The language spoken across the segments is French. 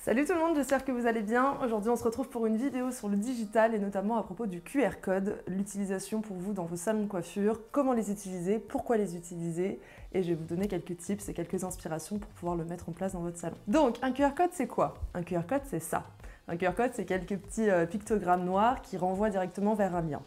Salut tout le monde, j'espère que vous allez bien. Aujourd'hui on se retrouve pour une vidéo sur le digital et notamment à propos du QR code, l'utilisation pour vous dans vos salons de coiffure, comment les utiliser, pourquoi les utiliser et je vais vous donner quelques tips et quelques inspirations pour pouvoir le mettre en place dans votre salon. Donc un QR code c'est quoi? Un QR code c'est ça. Un QR code c'est quelques petits pictogrammes noirs qui renvoient directement vers un lien.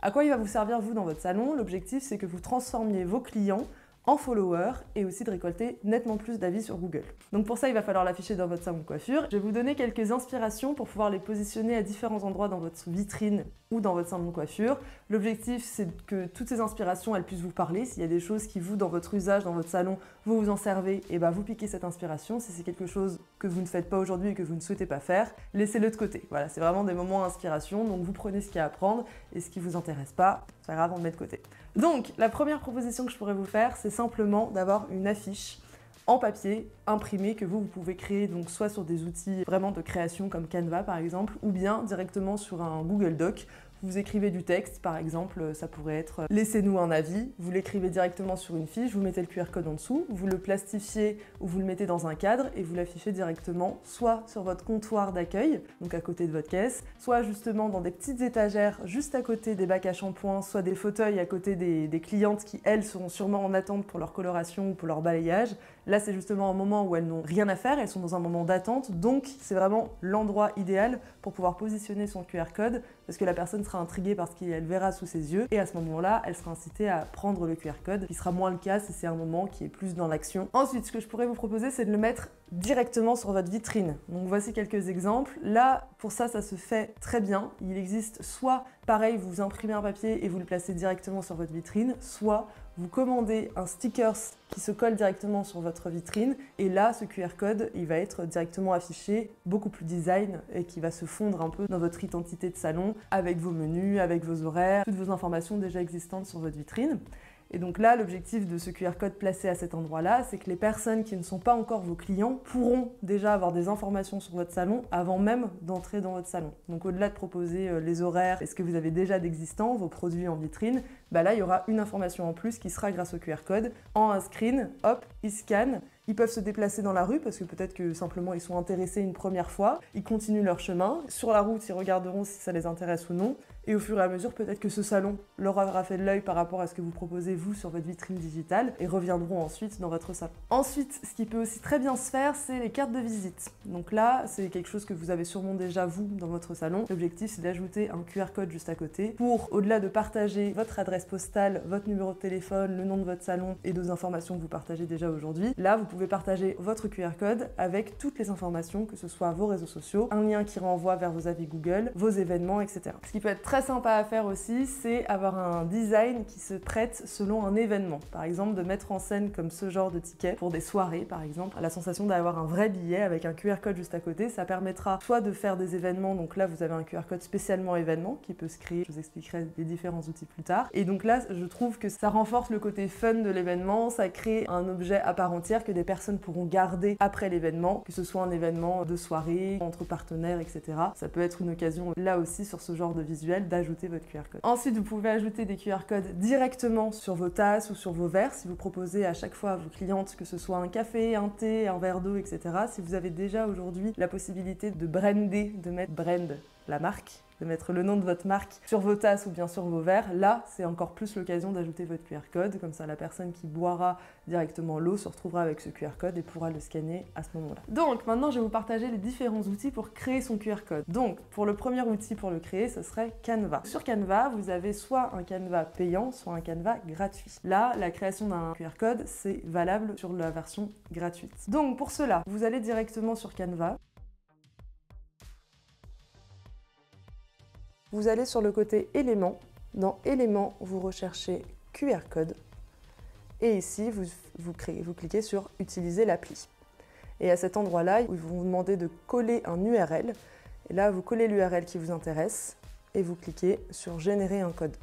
À quoi il va vous servir vous dans votre salon? L'objectif c'est que vous transformiez vos clients en followers et aussi de récolter nettement plus d'avis sur Google. Donc pour ça, il va falloir l'afficher dans votre salon de coiffure. Je vais vous donner quelques inspirations pour pouvoir les positionner à différents endroits dans votre vitrine ou dans votre salon de coiffure. L'objectif, c'est que toutes ces inspirations, elles puissent vous parler. S'il y a des choses qui, vous, dans votre usage, dans votre salon, vous vous en servez, et ben vous piquez cette inspiration. Si c'est quelque chose que vous ne faites pas aujourd'hui et que vous ne souhaitez pas faire, laissez-le de côté. Voilà, c'est vraiment des moments d'inspiration. Donc vous prenez ce qu'il y a à prendre et ce qui vous intéresse pas, c'est pas grave, on le met de côté. Donc la première proposition que je pourrais vous faire, c'est simplement d'avoir une affiche en papier imprimée que vous pouvez créer donc soit sur des outils vraiment de création comme Canva par exemple, ou bien directement sur un Google Doc. Vous écrivez du texte, par exemple, ça pourrait être « Laissez-nous un avis ». Vous l'écrivez directement sur une fiche, vous mettez le QR code en dessous, vous le plastifiez ou vous le mettez dans un cadre et vous l'affichez directement soit sur votre comptoir d'accueil, donc à côté de votre caisse, soit justement dans des petites étagères juste à côté des bacs à shampoing, soit des fauteuils à côté des clientes qui, elles, seront sûrement en attente pour leur coloration ou pour leur balayage. Là, c'est justement un moment où elles n'ont rien à faire, elles sont dans un moment d'attente, donc c'est vraiment l'endroit idéal pour pouvoir positionner son QR code parce que la personne sera intriguée par ce qu'elle verra sous ses yeux et à ce moment-là, elle sera incitée à prendre le QR code, qui sera moins le cas si c'est un moment qui est plus dans l'action. Ensuite, ce que je pourrais vous proposer, c'est de le mettre directement sur votre vitrine. Donc voici quelques exemples. Là, pour ça, ça se fait très bien. Il existe soit, pareil, vous imprimez un papier et vous le placez directement sur votre vitrine, soit vous commandez un stickers qui se colle directement sur votre vitrine et là, ce QR code, il va être directement affiché, beaucoup plus design et qui va se fondre un peu dans votre identité de salon avec vos menus, avec vos horaires, toutes vos informations déjà existantes sur votre vitrine. Et donc là, l'objectif de ce QR code placé à cet endroit-là, c'est que les personnes qui ne sont pas encore vos clients pourront déjà avoir des informations sur votre salon avant même d'entrer dans votre salon. Donc au-delà de proposer les horaires et ce que vous avez déjà d'existant, vos produits en vitrine, bah là, il y aura une information en plus qui sera grâce au QR code. En un screen, hop, ils scannent. Ils peuvent se déplacer dans la rue parce que peut-être que simplement ils sont intéressés une première fois. Ils continuent leur chemin. Sur la route, ils regarderont si ça les intéresse ou non. Et au fur et à mesure, peut-être que ce salon leur aura fait de l'œil par rapport à ce que vous proposez vous sur votre vitrine digitale et reviendront ensuite dans votre salon. Ensuite, ce qui peut aussi très bien se faire, c'est les cartes de visite. Donc là, c'est quelque chose que vous avez sûrement déjà vous dans votre salon. L'objectif, c'est d'ajouter un QR code juste à côté pour, au-delà de partager votre adresse postale, votre numéro de téléphone, le nom de votre salon et d'autres informations que vous partagez déjà aujourd'hui, là, vous pouvez partager votre QR code avec toutes les informations, que ce soit vos réseaux sociaux, un lien qui renvoie vers vos avis Google, vos événements, etc. Ce qui peut être très sympa à faire aussi, c'est avoir un design qui se prête selon un événement. Par exemple, de mettre en scène comme ce genre de ticket pour des soirées, par exemple, la sensation d'avoir un vrai billet avec un QR code juste à côté, ça permettra soit de faire des événements, donc là vous avez un QR code spécialement événement qui peut se créer, je vous expliquerai les différents outils plus tard. Et donc là, je trouve que ça renforce le côté fun de l'événement, ça crée un objet à part entière que des personnes pourront garder après l'événement, que ce soit un événement de soirée, entre partenaires, etc. Ça peut être une occasion, là aussi, sur ce genre de visuel, d'ajouter votre QR code. Ensuite, vous pouvez ajouter des QR codes directement sur vos tasses ou sur vos verres, si vous proposez à chaque fois à vos clientes que ce soit un café, un thé, un verre d'eau, etc. Si vous avez déjà aujourd'hui la possibilité de brander, de mettre brand, la marque, de mettre le nom de votre marque sur vos tasses ou bien sur vos verres, là, c'est encore plus l'occasion d'ajouter votre QR code. Comme ça, la personne qui boira directement l'eau se retrouvera avec ce QR code et pourra le scanner à ce moment-là. Donc, maintenant, je vais vous partager les différents outils pour créer son QR code. Donc, pour le premier outil pour le créer, ce serait Canva. Sur Canva, vous avez soit un Canva payant, soit un Canva gratuit. Là, la création d'un QR code, c'est valable sur la version gratuite. Donc, pour cela, vous allez directement sur Canva. Vous allez sur le côté éléments. Dans éléments, vous recherchez QR code. Et ici, vous cliquez sur utiliser l'appli. Et à cet endroit-là, ils vont vous demander de coller un URL. Et là, vous collez l'URL qui vous intéresse et vous cliquez sur générer un code.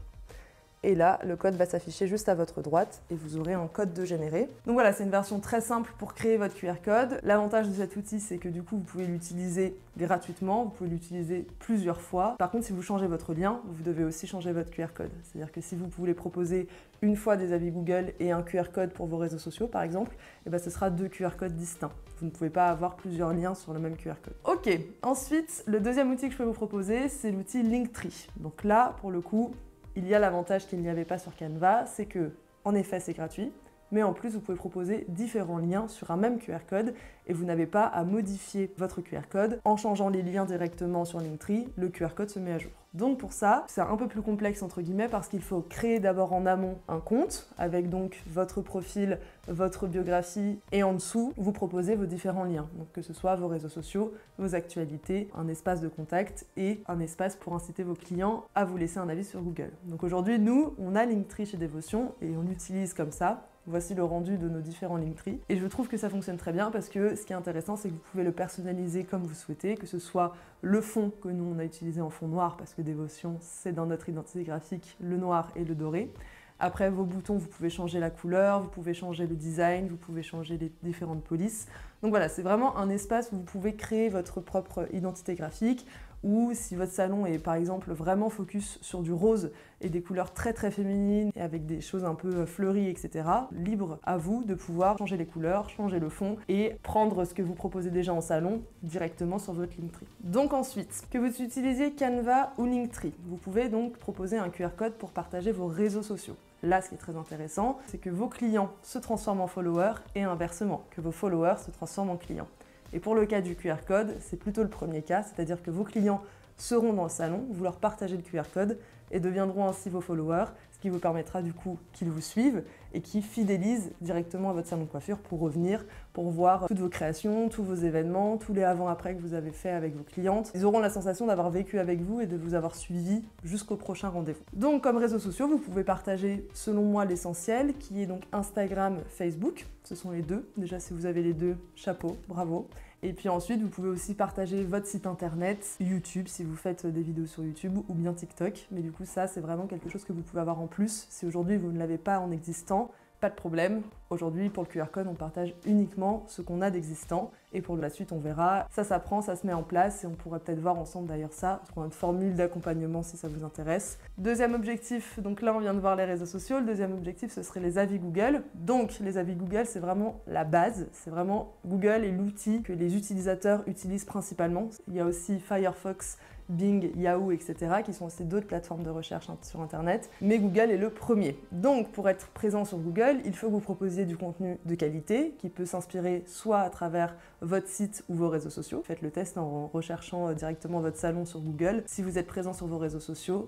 Et là, le code va s'afficher juste à votre droite et vous aurez un code de générer. Donc voilà, c'est une version très simple pour créer votre QR code. L'avantage de cet outil, c'est que du coup, vous pouvez l'utiliser gratuitement, vous pouvez l'utiliser plusieurs fois. Par contre, si vous changez votre lien, vous devez aussi changer votre QR code. C'est-à-dire que si vous voulez proposer une fois des avis Google et un QR code pour vos réseaux sociaux, par exemple, et ben ce sera deux QR codes distincts. Vous ne pouvez pas avoir plusieurs liens sur le même QR code. Ok, ensuite, le deuxième outil que je peux vous proposer, c'est l'outil Linktree. Donc là, pour le coup, il y a l'avantage qu'il n'y avait pas sur Canva, c'est que, en effet, c'est gratuit, mais en plus, vous pouvez proposer différents liens sur un même QR code et vous n'avez pas à modifier votre QR code. En changeant les liens directement sur Linktree, le QR code se met à jour. Donc pour ça, c'est un peu plus complexe entre guillemets parce qu'il faut créer d'abord en amont un compte avec donc votre profil, votre biographie et en dessous, vous proposez vos différents liens. Donc que ce soit vos réseaux sociaux, vos actualités, un espace de contact et un espace pour inciter vos clients à vous laisser un avis sur Google. Donc aujourd'hui, nous, on a Linktree chez Devotion et on l'utilise comme ça. Voici le rendu de nos différents Linktree. Et je trouve que ça fonctionne très bien parce que ce qui est intéressant, c'est que vous pouvez le personnaliser comme vous souhaitez, que ce soit le fond que nous on a utilisé en fond noir parce que Devotion, c'est dans notre identité graphique le noir et le doré. Après vos boutons, vous pouvez changer la couleur, vous pouvez changer le design, vous pouvez changer les différentes polices. Donc voilà, c'est vraiment un espace où vous pouvez créer votre propre identité graphique ou si votre salon est par exemple vraiment focus sur du rose et des couleurs très très féminines et avec des choses un peu fleuries, etc. Libre à vous de pouvoir changer les couleurs, changer le fond et prendre ce que vous proposez déjà en salon directement sur votre Linktree. Donc ensuite, que vous utilisiez Canva ou Linktree, vous pouvez donc proposer un QR code pour partager vos réseaux sociaux. Là, ce qui est très intéressant, c'est que vos clients se transforment en followers et inversement, que vos followers se transforment en clients. Et pour le cas du QR code, c'est plutôt le premier cas, c'est-à-dire que vos clients seront dans le salon, vous leur partagez le QR code et deviendront ainsi vos followers, ce qui vous permettra du coup qu'ils vous suivent et qui fidélisent directement à votre salon de coiffure pour revenir, pour voir toutes vos créations, tous vos événements, tous les avant-après que vous avez fait avec vos clientes. Ils auront la sensation d'avoir vécu avec vous et de vous avoir suivi jusqu'au prochain rendez-vous. Donc comme réseaux sociaux, vous pouvez partager selon moi l'essentiel, qui est donc Instagram, Facebook. Ce sont les deux. Déjà si vous avez les deux, chapeau, bravo. Et puis ensuite, vous pouvez aussi partager votre site internet, YouTube si vous faites des vidéos sur YouTube ou bien TikTok. Mais du coup, ça, c'est vraiment quelque chose que vous pouvez avoir en plus. Si aujourd'hui, vous ne l'avez pas en existant, pas de problème. Aujourd'hui, pour le QR code, on partage uniquement ce qu'on a d'existant. Et pour la suite, on verra. Ça s'apprend, ça se met en place et on pourrait peut-être voir ensemble d'ailleurs ça. Parce qu'on a une formule d'accompagnement si ça vous intéresse. Deuxième objectif, donc là, on vient de voir les réseaux sociaux. Le deuxième objectif, ce serait les avis Google. Donc, les avis Google, c'est vraiment la base. C'est vraiment Google et l'outil que les utilisateurs utilisent principalement. Il y a aussi Firefox, Bing, Yahoo, etc. qui sont aussi d'autres plateformes de recherche sur Internet. Mais Google est le premier. Donc, pour être présent sur Google, il faut que vous proposiez du contenu de qualité qui peut s'inspirer soit à travers votre site ou vos réseaux sociaux. Faites le test en recherchant directement votre salon sur Google. Si vous êtes présent sur vos réseaux sociaux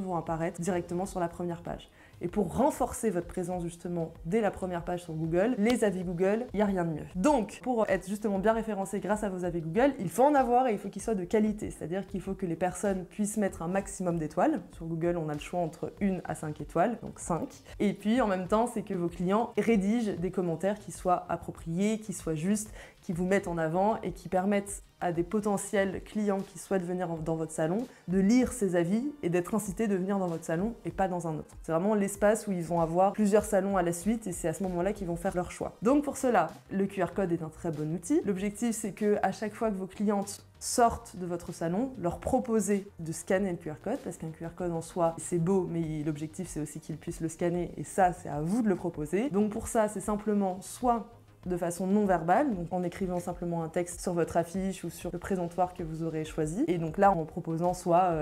vont apparaître directement sur la première page. Et pour renforcer votre présence justement dès la première page sur Google, les avis Google, il n'y a rien de mieux. Donc, pour être justement bien référencé grâce à vos avis Google, il faut en avoir et il faut qu'ils soient de qualité. C'est-à-dire qu'il faut que les personnes puissent mettre un maximum d'étoiles. Sur Google, on a le choix entre 1 à 5 étoiles, donc 5. Et puis, en même temps, c'est que vos clients rédigent des commentaires qui soient appropriés, qui soient justes, qui vous mettent en avant et qui permettent à des potentiels clients qui souhaitent venir dans votre salon de lire ces avis et d'être incités de venir dans votre salon et pas dans un autre. C'est vraiment l'espace où ils vont avoir plusieurs salons à la suite et c'est à ce moment-là qu'ils vont faire leur choix. Donc pour cela, le QR code est un très bon outil. L'objectif, c'est que à chaque fois que vos clientes sortent de votre salon, leur proposer de scanner le QR code, parce qu'un QR code en soi, c'est beau, mais l'objectif, c'est aussi qu'ils puissent le scanner et ça, c'est à vous de le proposer. Donc pour ça, c'est simplement soit de façon non verbale, donc en écrivant simplement un texte sur votre affiche ou sur le présentoir que vous aurez choisi. Et donc là, en proposant soit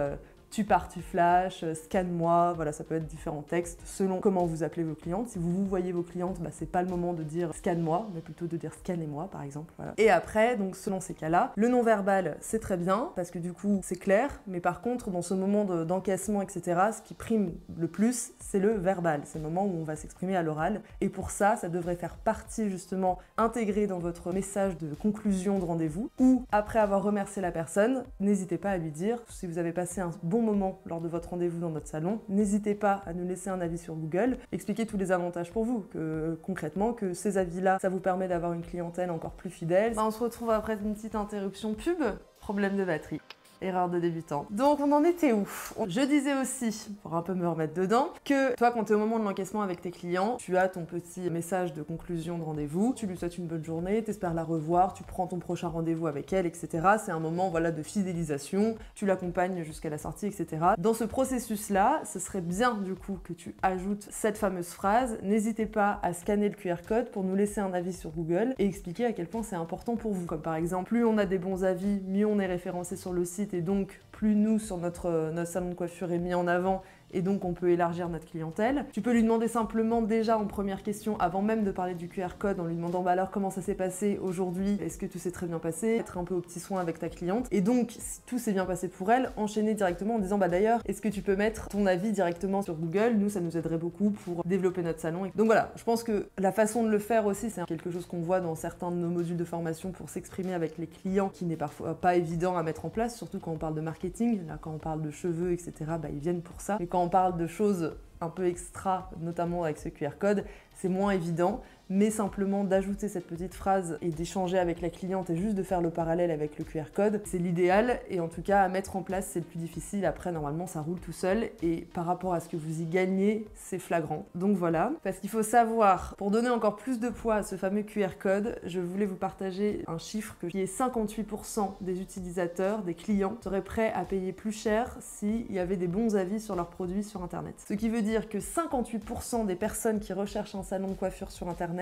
tu pars, tu flash, scanne-moi, voilà, ça peut être différents textes selon comment vous appelez vos clientes. Si vous voyez vos clientes, c'est pas le moment de dire scanne-moi, mais plutôt de dire scannez-moi par exemple. Voilà. Et après, donc selon ces cas-là, le non-verbal c'est très bien parce que du coup c'est clair, mais par contre dans ce moment d'encaissement, etc., ce qui prime le plus, c'est le verbal. C'est le moment où on va s'exprimer à l'oral. Et pour ça, ça devrait faire partie justement intégrée dans votre message de conclusion de rendez-vous ou après avoir remercié la personne, n'hésitez pas à lui dire si vous avez passé un bon moment lors de votre rendez-vous dans notre salon, n'hésitez pas à nous laisser un avis sur Google, expliquez tous les avantages pour vous, que concrètement que ces avis-là, ça vous permet d'avoir une clientèle encore plus fidèle. On se retrouve après une petite interruption pub, problème de batterie. Erreur de débutant. Donc on en était où? Je disais aussi, pour un peu me remettre dedans, que toi quand tu es au moment de l'encaissement avec tes clients, tu as ton petit message de conclusion de rendez-vous, tu lui souhaites une bonne journée, tu espères la revoir, tu prends ton prochain rendez-vous avec elle, etc. C'est un moment voilà, de fidélisation, tu l'accompagnes jusqu'à la sortie, etc. Dans ce processus-là, ce serait bien du coup que tu ajoutes cette fameuse phrase. N'hésitez pas à scanner le QR code pour nous laisser un avis sur Google et expliquer à quel point c'est important pour vous. Comme par exemple, plus on a des bons avis, mieux on est référencé sur le site et donc plus nous, sur notre salon de coiffure, est mis en avant et donc on peut élargir notre clientèle. Tu peux lui demander simplement déjà en première question, avant même de parler du QR code, en lui demandant bah alors comment ça s'est passé aujourd'hui, est-ce que tout s'est très bien passé, être un peu au petit soin avec ta cliente. Et donc si tout s'est bien passé pour elle, enchaîner directement en disant bah d'ailleurs est-ce que tu peux mettre ton avis directement sur Google, nous ça nous aiderait beaucoup pour développer notre salon. Donc voilà, je pense que la façon de le faire aussi c'est quelque chose qu'on voit dans certains de nos modules de formation pour s'exprimer avec les clients qui n'est parfois pas évident à mettre en place, surtout quand on parle de marketing, là quand on parle de cheveux etc, bah ils viennent pour ça. Mais quand on parle de choses un peu extra, notamment avec ce QR code, c'est moins évident, mais simplement d'ajouter cette petite phrase et d'échanger avec la cliente et juste de faire le parallèle avec le QR code, c'est l'idéal et en tout cas à mettre en place c'est le plus difficile, après normalement ça roule tout seul et par rapport à ce que vous y gagnez, c'est flagrant. Donc voilà, parce qu'il faut savoir, pour donner encore plus de poids à ce fameux QR code, je voulais vous partager un chiffre qui est 58% des utilisateurs, des clients, seraient prêts à payer plus cher s'il y avait des bons avis sur leurs produits sur internet. Ce qui veut dire que 58% des personnes qui recherchent un salon de coiffure sur internet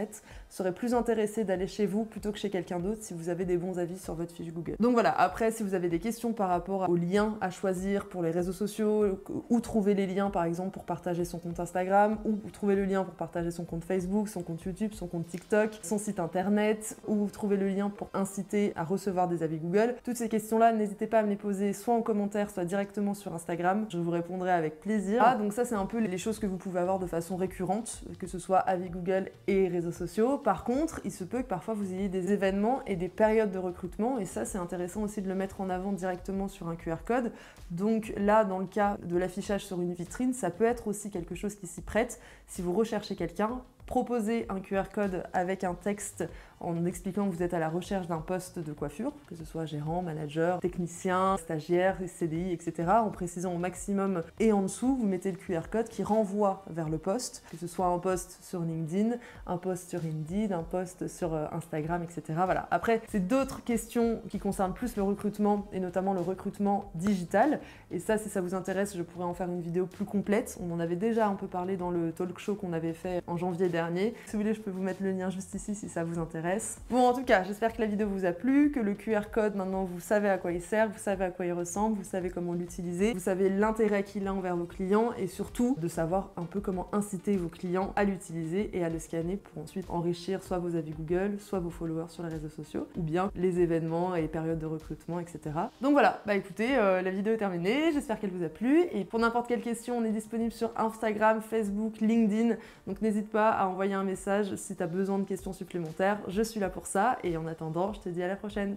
seraient plus intéressés d'aller chez vous plutôt que chez quelqu'un d'autre si vous avez des bons avis sur votre fiche Google. Donc voilà, après si vous avez des questions par rapport aux liens à choisir pour les réseaux sociaux, où trouver les liens par exemple pour partager son compte Instagram, où trouver le lien pour partager son compte Facebook, son compte YouTube, son compte TikTok, son site internet, où trouver le lien pour inciter à recevoir des avis Google, toutes ces questions-là, n'hésitez pas à me les poser soit en commentaire, soit directement sur Instagram, je vous répondrai avec plaisir. Donc ça c'est un peu les choses que vous pouvez avoir de façon récurrente, que ce soit avis Google et réseaux sociaux. Par contre, il se peut que parfois vous ayez des événements et des périodes de recrutement et ça c'est intéressant aussi de le mettre en avant directement sur un QR code. Donc là, dans le cas de l'affichage sur une vitrine, ça peut être aussi quelque chose qui s'y prête. Si vous recherchez quelqu'un, proposez un QR code avec un texte en expliquant que vous êtes à la recherche d'un poste de coiffure, que ce soit gérant, manager, technicien, stagiaire, CDI, etc. En précisant au maximum et en dessous, vous mettez le QR code qui renvoie vers le poste, que ce soit un post sur LinkedIn, un post sur Indeed, un post sur Instagram, etc. Voilà. Après, c'est d'autres questions qui concernent plus le recrutement et notamment le recrutement digital. Et ça, si ça vous intéresse, je pourrais en faire une vidéo plus complète. On en avait déjà un peu parlé dans le talk show qu'on avait fait en janvier dernier. Si vous voulez, je peux vous mettre le lien juste ici si ça vous intéresse. Bon, en tout cas, j'espère que la vidéo vous a plu, que le QR code, maintenant, vous savez à quoi il sert, vous savez à quoi il ressemble, vous savez comment l'utiliser, vous savez l'intérêt qu'il a envers vos clients et surtout de savoir un peu comment inciter vos clients à l'utiliser et à le scanner pour ensuite enrichir soit vos avis Google, soit vos followers sur les réseaux sociaux ou bien les événements et périodes de recrutement, etc. Donc voilà, bah écoutez, la vidéo est terminée, j'espère qu'elle vous a plu et pour n'importe quelle question, on est disponible sur Instagram, Facebook, LinkedIn, donc n'hésite pas à envoyer un message si tu as besoin de questions supplémentaires. Je suis là pour ça et en attendant, je te dis à la prochaine.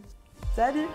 Salut!